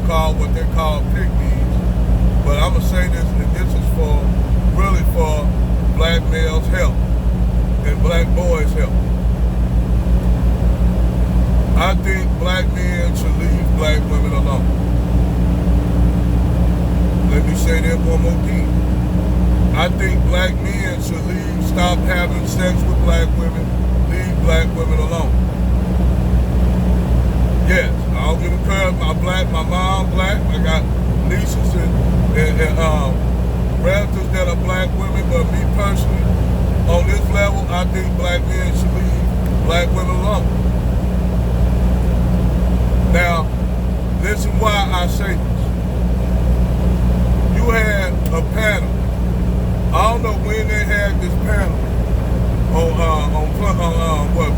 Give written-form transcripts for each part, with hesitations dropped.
so-called, what they call pygmies. But I'm going to say this, and this is really for black males' health and black boys' health. I think black men should leave black women alone. Let me say that one more time. I think black men should stop having sex with black women, leave black women alone. Yes, I don't give a crap. My mom black. I got nieces and relatives that are black women, but me personally, on this level, I think black men should leave black women alone. Now, listen why I say this. You had a panel. I don't know when they had this panel on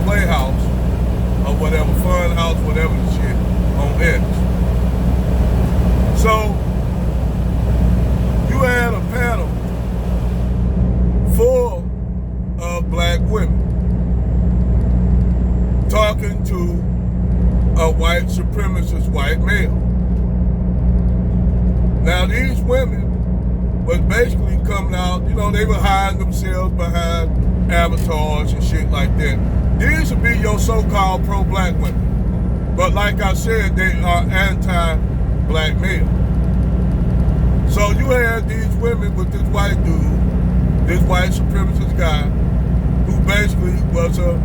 Playhouse or whatever, Fun House, whatever the shit, on X. So, you had a panel full of black women talking to a white supremacist white male. Now these women was basically coming out, they were hiding themselves behind avatars and shit like that. These would be your so-called pro-black women. But like I said, they are anti-black male. So you had these women with this white dude, this white supremacist guy, who basically was a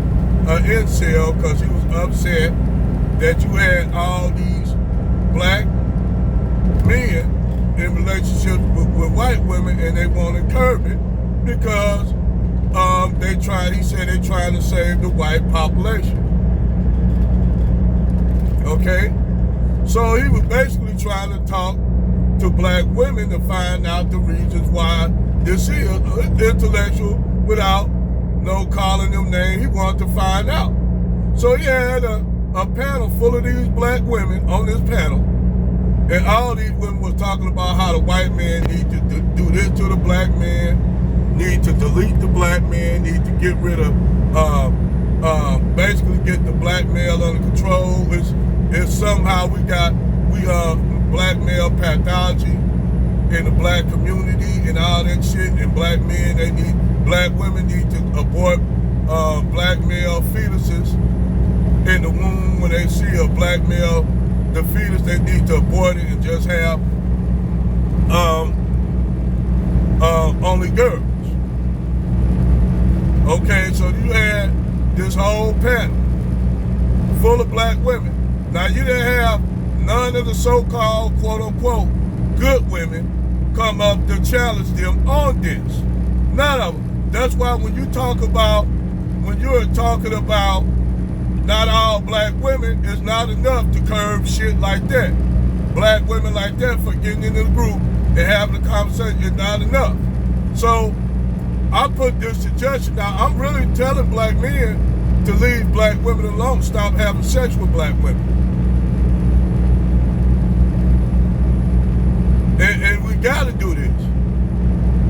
incel because he was upset that you had all these black men in relationships with white women, and they want to curb it because he said they're trying to save the white population. Okay? So he was basically trying to talk to black women to find out the reasons why this is intellectual without no calling them names. He wanted to find out. So he had a panel full of these black women on this panel, and all these women was talking about how the white man need to do this to the black man, need to delete the black man, need to get rid of, basically get the black male under control. It's somehow we black male pathology in the black community and all that shit, and black women need to abort black male fetuses in the womb. When they see a black male, the fetus, they need to abort it and just have only girls. Okay, so you had this whole panel full of black women. Now you didn't have none of the so-called quote-unquote good women come up to challenge them on this. None of them. That's why when you're talking about not all black women, it's not enough to curb shit like that. Black women like that for getting into the group and having a conversation is not enough. So I put this suggestion out. I'm really telling black men to leave black women alone, stop having sex with black women. And we gotta do this.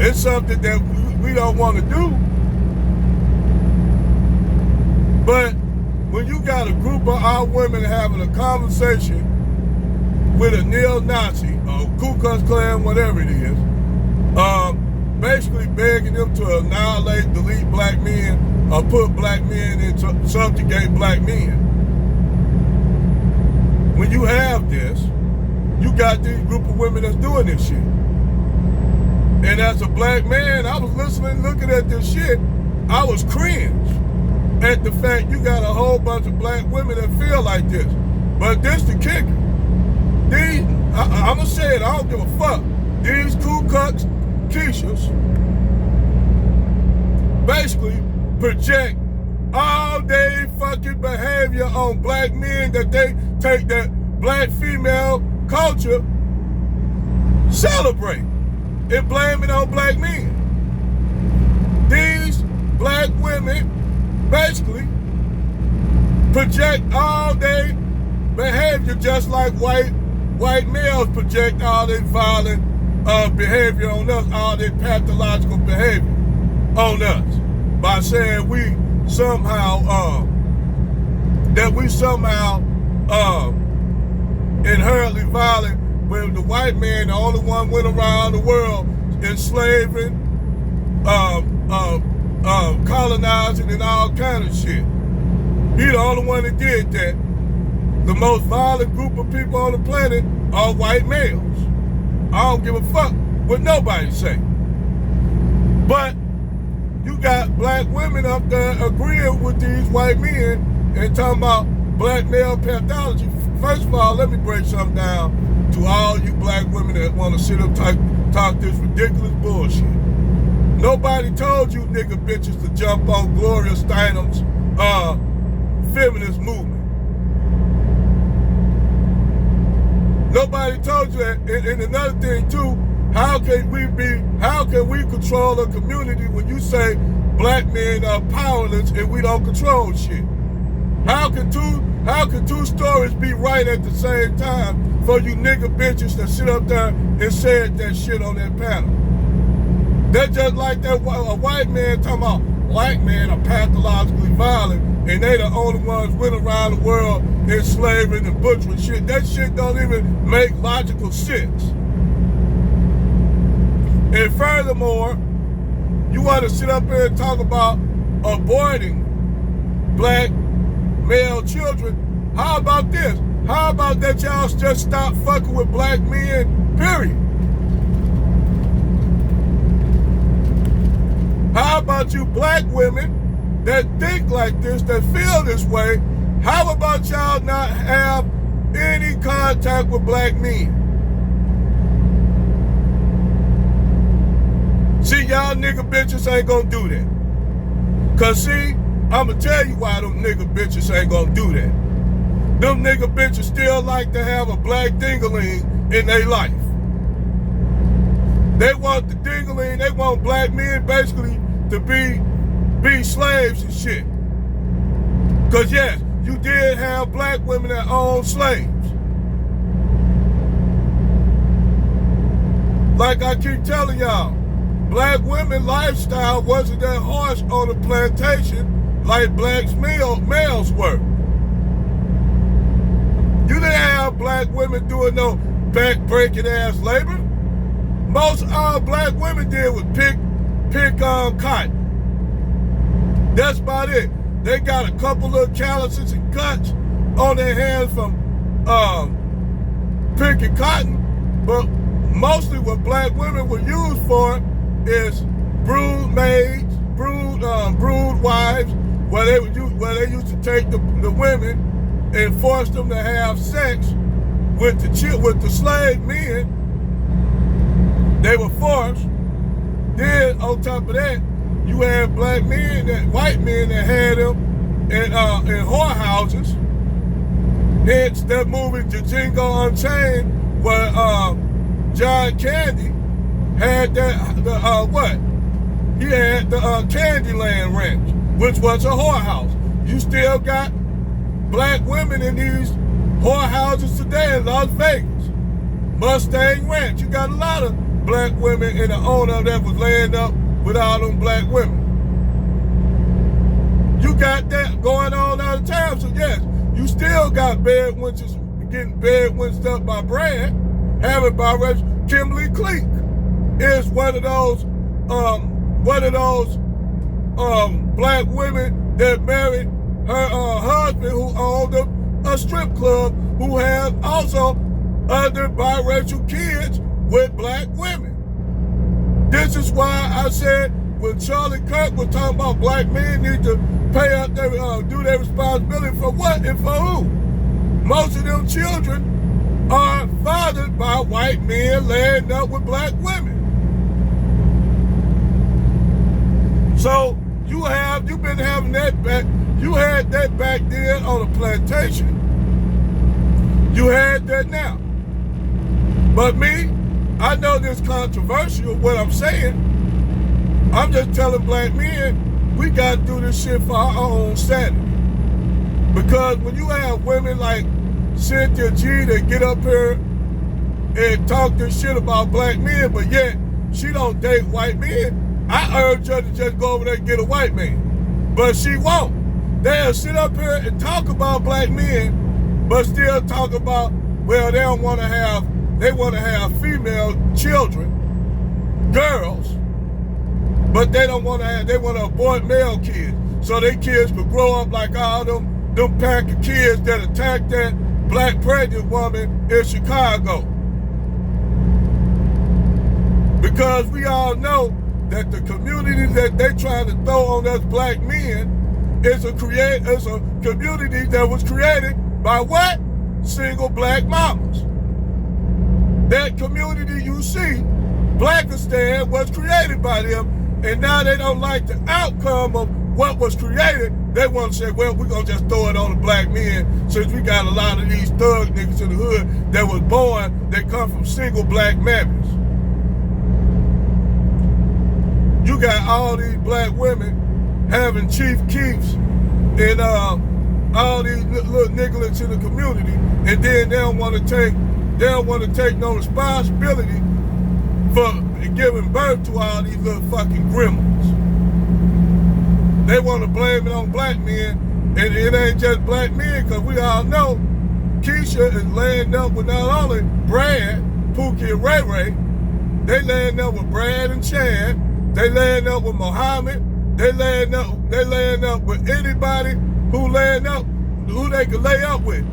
It's something that we don't want to do. But when you got a group of our women having a conversation with a neo-Nazi or Ku Klux Klan, whatever it is, basically begging them to annihilate, delete black men, or put black men into subjugate black men. When you have this, you got these group of women that's doing this shit. And as a black man, I was listening, looking at this shit, I was cringe at the fact you got a whole bunch of black women that feel like this. But this the kicker. I'm gonna say it, I don't give a fuck. These Ku Klux Keishas basically project all day fucking behavior on black men, that they take that black female culture, celebrate, and blame it on black men. These black women basically project all day behavior just like white males project all their violent behavior on us, all their pathological behavior on us, by saying we somehow inherently violent when the white man, the only one went around the world enslaving, colonizing and all kind of shit. He the only one that did that. The most violent group of people on the planet are white males. I don't give a fuck what nobody say. But you got black women up there agreeing with these white men and talking about black male pathology. First of all, let me break something down to all you black women that want to sit up talk this ridiculous bullshit. Nobody told you nigga bitches to jump on Gloria Steinem's feminist movement. Nobody told you that. And another thing too, how can we control a community when you say black men are powerless and we don't control shit? How can two stories be right at the same time for you nigga bitches that sit up there and said that shit on that panel? They're just like that a white man talking about black men are pathologically violent and they the only ones went around the world enslaving and butchering shit. That shit don't even make logical sense. And furthermore, you want to sit up here and talk about aborting black male children. How about this? How about that y'all just stop fucking with black men, period? How about you black women that think like this, that feel this way? How about y'all not have any contact with black men? See, y'all nigga bitches ain't gonna do that. Cause see, I'ma tell you why them nigga bitches ain't gonna do that. Them nigga bitches still like to have a black dingaling in their life. They want the dingaling, they want black men basically to be slaves and shit. Cause yes, you did have black women that owned slaves. Like I keep telling y'all, black women lifestyle wasn't that harsh on the plantation like black males were. You didn't have black women doing no back-breaking ass labor. Most all black women did was pick cotton. That's about it. They got a couple of calluses and cuts on their hands from picking cotton, but mostly what black women were used for is brood maids, brood wives, where they used to take the women and force them to have sex with the slave men. They were forced. Then on top of that, you had black men, white men that had them in whorehouses. Hence that movie Django Unchained, where John Candy had he had the Candyland Ranch, which was a whorehouse. You still got black women in these whorehouses today in Las Vegas. Mustang Ranch, you got a lot of black women in the owner that was laying up with all them black women. You got that going on all the time, so yes, you still got bed wenches getting bed winched up by Brad, having by Kimberly Cleek is one of those black women that married her husband who owned a strip club, who had also other biracial kids with black women. This is why I said when Charlie Kirk was talking about black men need to pay up their do their responsibility for what and for who. Most of them children are fathered by white men laying up with black women. So you've been having that back. You had that back then on a plantation. You had that now. But me, I know this controversial what I'm saying. I'm just telling black men we gotta do this shit for our own sanity. Because when you have women like Cynthia G that get up here and talk this shit about black men, but yet she don't date white men, I urge her to just go over there and get a white man. But she won't. They'll sit up here and talk about black men, but still talk about, well, they don't want to have they want to have female children, girls, but they don't want to have, they want to abort male kids. So their kids could grow up like all them pack of kids that attacked that black pregnant woman in Chicago. Because we all know that the community that they trying to throw on us black men is a community that was created by what? Single black mamas. That community you see, Blackistan, was created by them, and now they don't like the outcome of what was created. They want to say, well, we're going to just throw it on the black men since we got a lot of these thug niggas in the hood that was born, they come from single black mammies. You got all these black women having Chief Keefs and all these little nigglets in the community, and then they don't want to take no responsibility for giving birth to all these little fucking gremlins. They want to blame it on black men, and it ain't just black men, because we all know Keisha is laying up with not only Brad, Pookie, and Ray Ray, they laying up with Brad and Chad, they laying up with Muhammad, they laying up with anybody who they can lay up with.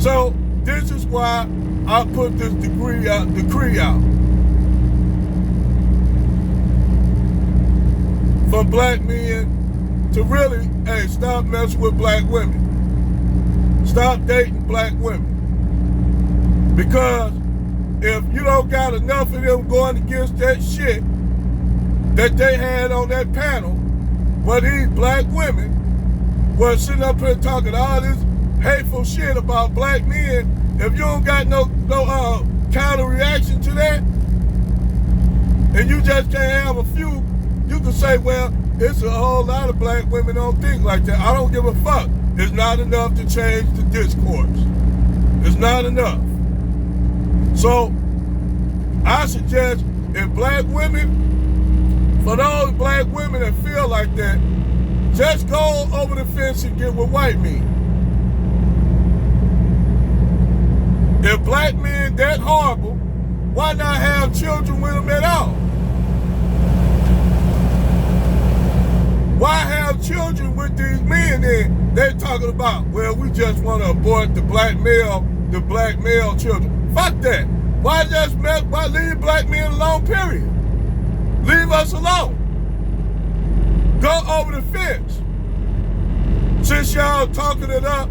So this is why I put this decree out for black men to really, hey, stop messing with black women. Stop dating black women. Because if you don't got enough of them going against that shit that they had on that panel, where these black women were sitting up here talking all this hateful shit about black men, if you don't got no counter reaction to that, and you just can't have a few, you can say, well, it's a whole lot of black women don't think like that. I don't give a fuck. It's not enough to change the discourse. It's not enough. So I suggest if black women, for those black women that feel like that, just go over the fence and get with white men. If black men that horrible, why not have children with them at all? Why have children with these men then? They're talking about, well, we just want to abort the black male children. Fuck that. Why leave black men alone, period? Leave us alone. Go over the fence. Since y'all talking it up,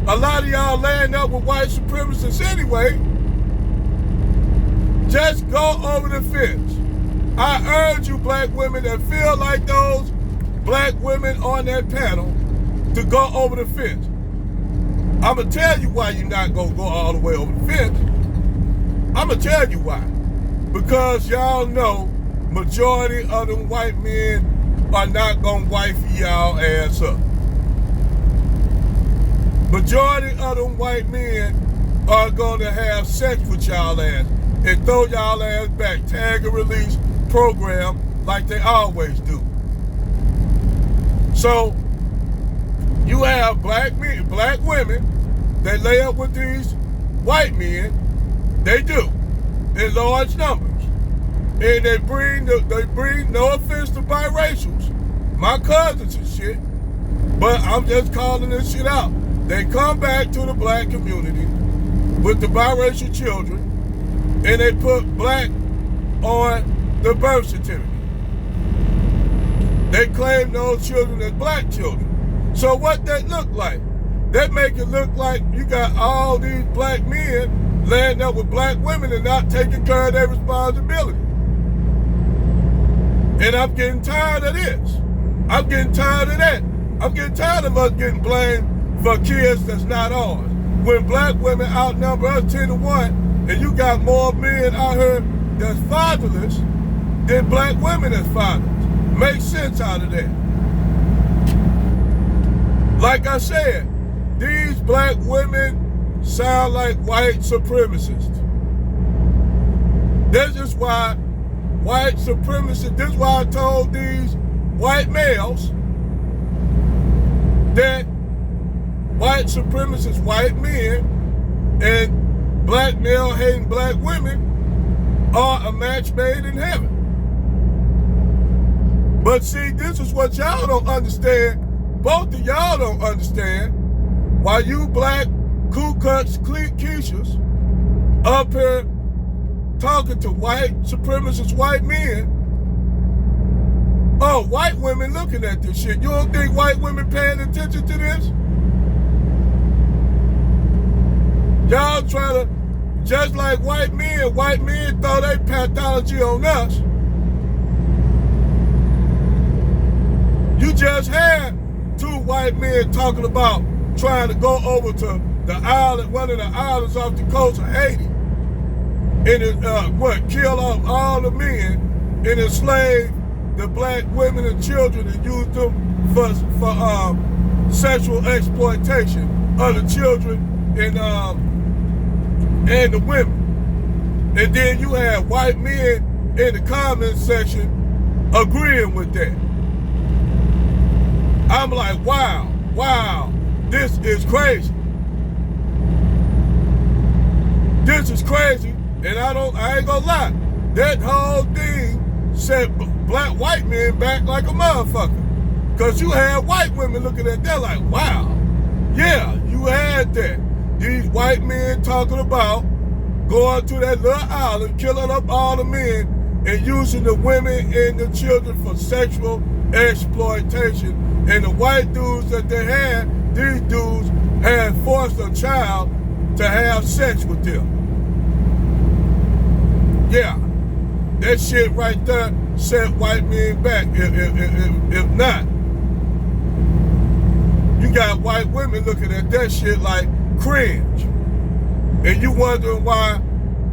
a lot of y'all laying up with white supremacists anyway, just go over the fence. I urge you black women that feel like those black women on that panel to go over the fence. I'm going to tell you why you're not going to go all the way over the fence. I'm going to tell you why. Because y'all know majority of them white men are not going to wife y'all ass up. Majority of them white men are going to have sex with y'all ass and throw y'all ass back, tag and release program like they always do. So you have black women that lay up with these white men. They do in large numbers, and they bring no offense to biracials, my cousins and shit, but I'm just calling this shit out. They come back to the black community with the biracial children, and they put black on the birth certificate. They claim those children as black children. So what that look like? That make it look like you got all these black men laying up with black women and not taking care of their responsibility. And I'm getting tired of this. I'm getting tired of that. I'm getting tired of us getting blamed for kids that's not ours. When black women outnumber us 10-1, and you got more men out here that's fatherless than black women that's fatherless. Make sense out of that. Like I said, these black women sound like white supremacists. This is why white supremacists, this is why I told these white males that white supremacist white men and black male hating black women are a match made in heaven. But see, this is what y'all don't understand. Both of y'all don't understand why you black Ku Klux Keishas up here talking to white supremacist white men. Oh, white women looking at this shit. You don't think white women paying attention to this? Y'all try to, just like white men throw their pathology on us. You just had two white men talking about trying to go over to the island, one of the islands off the coast of Haiti, and kill off all the men and enslave the black women and children and use them for sexual exploitation of the children and the women. And then you have white men in the comment section agreeing with that. I'm like, wow, this is crazy. This is crazy, and I ain't gonna lie. That whole thing set white men back like a motherfucker. Cause you had white women looking at that like, wow, yeah, you had that. These white men talking about going to that little island, killing up all the men, and using the women and the children for sexual exploitation. And the white dudes that they had, these dudes had forced a child to have sex with them. Yeah, that shit right there set white men back. If not, you got white women looking at that shit like cringe. And you wondering why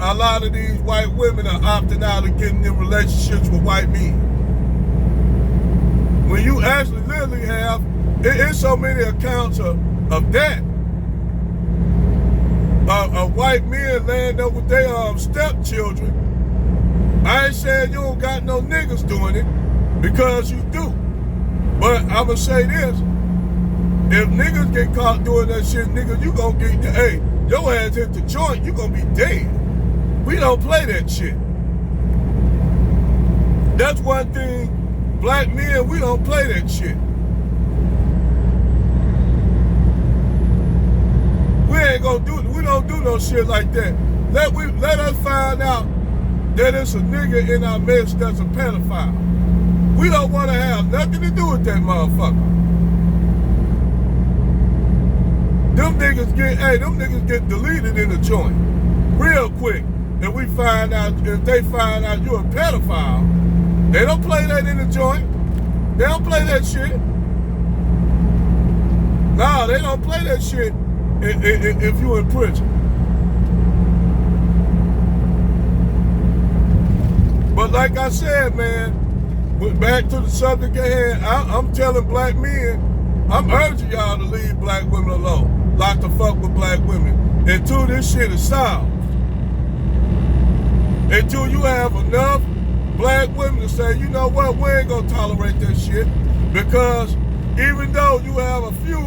a lot of these white women are opting out of getting in relationships with white men. When you actually literally have, it's so many accounts of that. White men laying up with their stepchildren. I ain't saying you don't got no niggas doing it, because you do. But I'ma say this, if niggas get caught doing that shit, nigga, you gonna get, hey, your ass hit the joint, you gonna be dead. We don't play that shit. That's one thing, black men, we don't play that shit. We ain't gonna do it. We don't do no shit like that. Let us find out that it's a nigga in our midst that's a pedophile. We don't want to have nothing to do with that motherfucker. Them niggas get deleted in the joint real quick. If they find out you're a pedophile, they don't play that in the joint. They don't play that shit. No, they don't play that shit if you in prison. But like I said, man, back to the subject at hand, I'm telling black men, I'm urging y'all to leave black women alone. Like to fuck with black women until this shit is solved. Until you have enough black women to say, you know what, we ain't gonna tolerate that shit. Because even though you have a few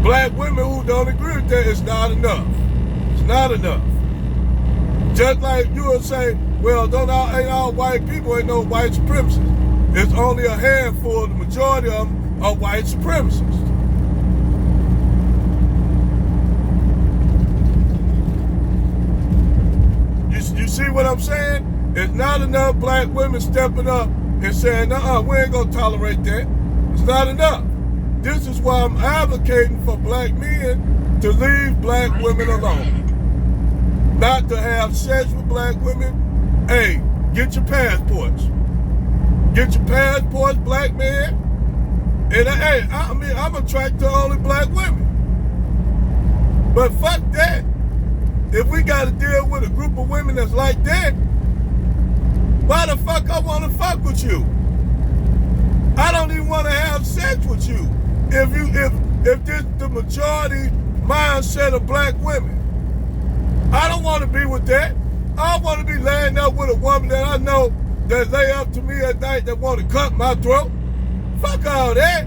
black women who don't agree with that, it's not enough. It's not enough. Just like you would say, well, ain't all white people, ain't no white supremacists. It's only a handful, the majority of them are white supremacists. You see what I'm saying? It's not enough black women stepping up and saying, we ain't gonna tolerate that. It's not enough. This is why I'm advocating for black men to leave black women alone. Not to have sex with black women. Hey, get your passports. Get your passports, black man. And hey, I'm attracted to only black women. But fuck that. If we gotta deal with a group of women that's like that, why the fuck I wanna fuck with you? I don't even wanna have sex with you. If this the majority mindset of black women. I don't want to be with that. I don't want to be laying up with a woman that I know that lay up to me at night that want to cut my throat. Fuck all that.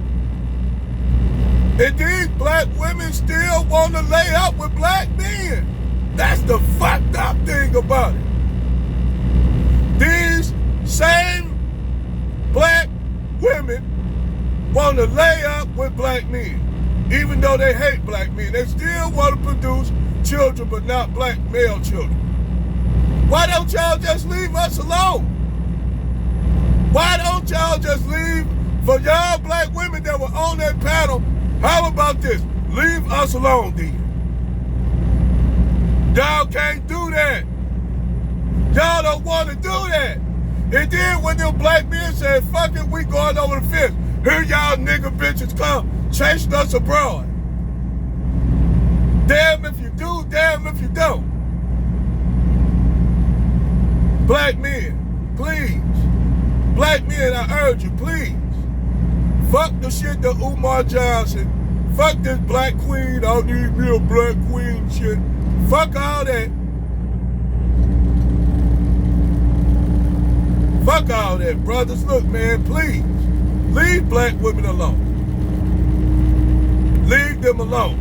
And these black women still want to lay up with black men. That's the fucked up thing about it. These same black women want to lay up with black men. Even though they hate black men, they still want to produce children, but not black male children. Why don't y'all just leave us alone? Why don't y'all just leave, for y'all black women that were on that panel, how about this? Leave us alone then. Y'all can't do that. Y'all don't want to do that. And then when them black men said, fuck it, we going over the fence. Here y'all nigga bitches come chasing us abroad. Damn if you do, damn if you don't. Black men, please. Black men, I urge you, please. Fuck the shit that Umar Johnson. Fuck this black queen, I don't need me a black queen shit. Fuck all that. Fuck all that, brothers. Look, man, please. Leave black women alone. Leave them alone.